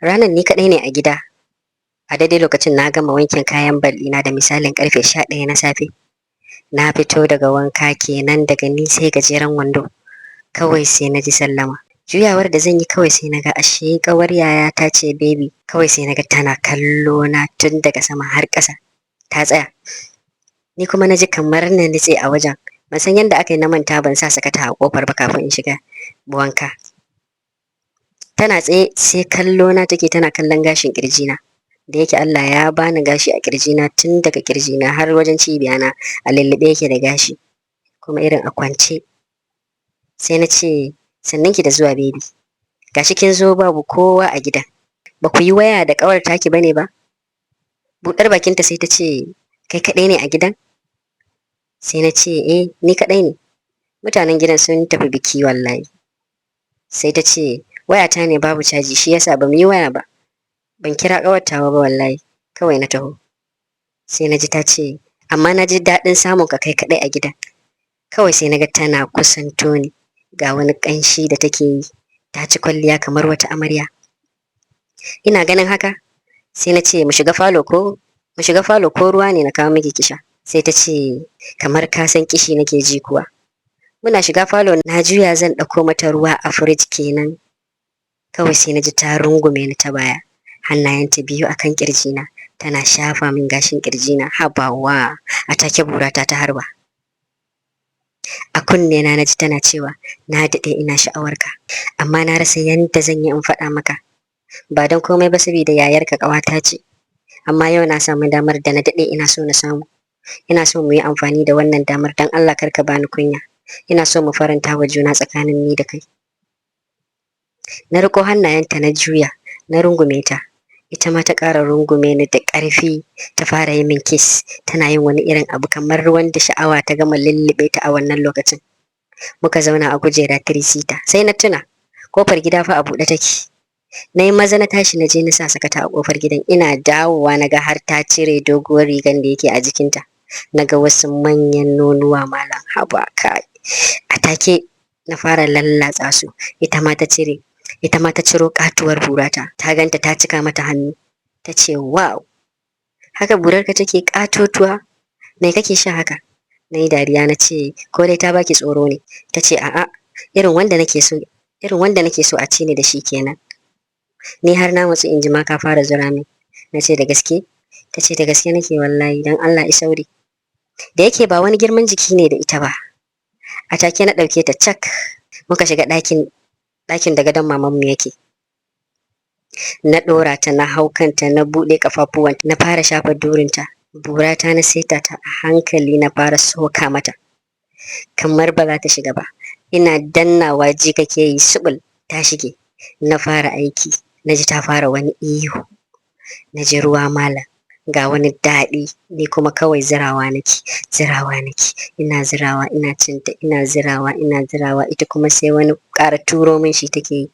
Ranar ni kaɗai ne a gida. A daidai lokacin na gama wankin kayan bal'ina da misalin karfe 11 na safe. Na fito daga wanka kenan daga ni sai gajeren wando. Kawai sai na ji sallama. Juyawar da zan yi kawai sai na ga ashe kawar yaya ta ce baby. Kawai sai na ga tana kallo na tun daga sama har ƙasa. Ta tsaya. Ni kuma na ji kamar na nitse a wajen. Ban san yadda aka yi na manta ban sa sakata a kofar ba kafin in shiga wanka. Tana tsaye sai kallo na take tana kallon gashin kirjina. Da yake Allah ya bani gashi a kirjina tun daga kirjina har wajen cibiyana a lullube yake da gashi kuma irin a kwance. Sai na ce sannan ki da zuwa baby. Gashi kin zo babu kowa a gidan. Ba ku yi waya da ƙawar taki bane ba? Buɗar bakinta sai ta ce kai kaɗai ne a gidan? Sai na ce eh ni kaɗai ne. Mutanen gidan sun tafi biki wallahi. Sai ta ce wayata ne babu caji shi yasa ba mu yi waya ba. Ban kira ƙawartawa ba wallahi. Kawai na taho. Sai na ji ta ce amma na ji daɗin samun ka kai kaɗai a gidan. Kawai sai na ga tana kusanto ni. Ga wani ƙanshi da take yi. Ta ci kwalliya kamar wata amarya. Ina ganin haka sai na ce mu shiga falo ko ruwa ne na kawo miki kisha. Sai ta ce kamar ka san kishi nake ji kuwa. Muna shiga falo na juya zan ɗauko mata ruwa a firij kenan. Kawai sai na ji ta rungume ni ta baya. Hannayenta biyu akan kirjina. Tana shafa min gashin kirjina. Habawa a take burata ta harba. A kunne na ji tana cewa na daɗe ina sha'awarka amma na rasa yadda zan yi in faɗa maka. Ba don komai ba saboda yayarka ƙawata ce. Amma yau na samu damar da na daɗe ina so na samu. Ina so mu yi amfani da wannan damar don Allah kar ka bani kunya. Ina so mu faranta wa juna tsakanin ni da kai. Na riko hannayenta na juya na rungume ta. Ita ma ta ƙara rungume ni da ƙarfi ta fara yi min kiss. Tana yin wani irin abu kamar wanda sha'awa ta gama lullube ta a wannan lokacin. Muka zauna a kujera 3-seater. Sai na tuna kofar gida fa a buɗe take. Na yi maza na tashi na je na sa sakata a kofar gidan. Ina dawowa na ga har ta cire doguwar rigan da yake a jikinta. Na ga wasu manyan nonuwa malam haba kai. A take na fara lallatsa su. Ita ma ta ciro katuwar burata. Ta ganta ta cika mata hannu. Ta ce wow. Haka burarka take katotuwa? Me kake sha haka? Na yi dariya na ce ko dai ta baki tsoro ne? Ta ce a'a irin wanda nake so a ci ne da shi kenan. Ni har na matsu in ji ma ka fara zura min. Na ce da gaske? Ta ce da gaske nake wallahi don Allah isauri. Da yake ba wani girman jiki ne da ita ba. A take na ɗauke ta cak. Muka shiga ɗakin da gadon mamanmu yake. Na ɗora ta na hau kanta na buɗe ƙafafuwan na fara shafa durinta. Burata na saita ta a hankali na fara soka mata. Kamar ba za ta shiga ba. Ina dannawa ji kake yi subul ta shige. Na fara aiki. Na ji ta fara wani ihu. Na ji ruwa malam. Ga wani daɗi ni kuma kawai zirawa nake. Ina zirawa ina cinta ina zirawa ita kuma sai wani ƙara turo min shi take yi.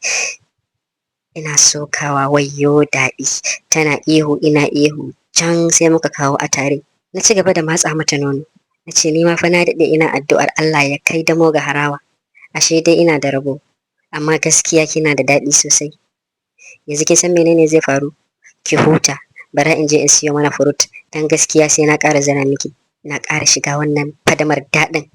Ina sokawa wayyo daɗi. Tana ihu ina ihu. Can sai muka kawo a tare. Na ci gaba da matsa mata nono. Na ce ni ma fa na daɗe ina addu'ar Allah ya kai damo ga harawa. Ashe dai ina da rabo. Amma gaskiya kina da daɗi sosai. Yanzu kin san menene zai faru? Ki huta. Bara in je in siyo mana furut. Dan gaskiya sai na ƙara zana miki. Na ƙara shiga wannan fadamar daɗin.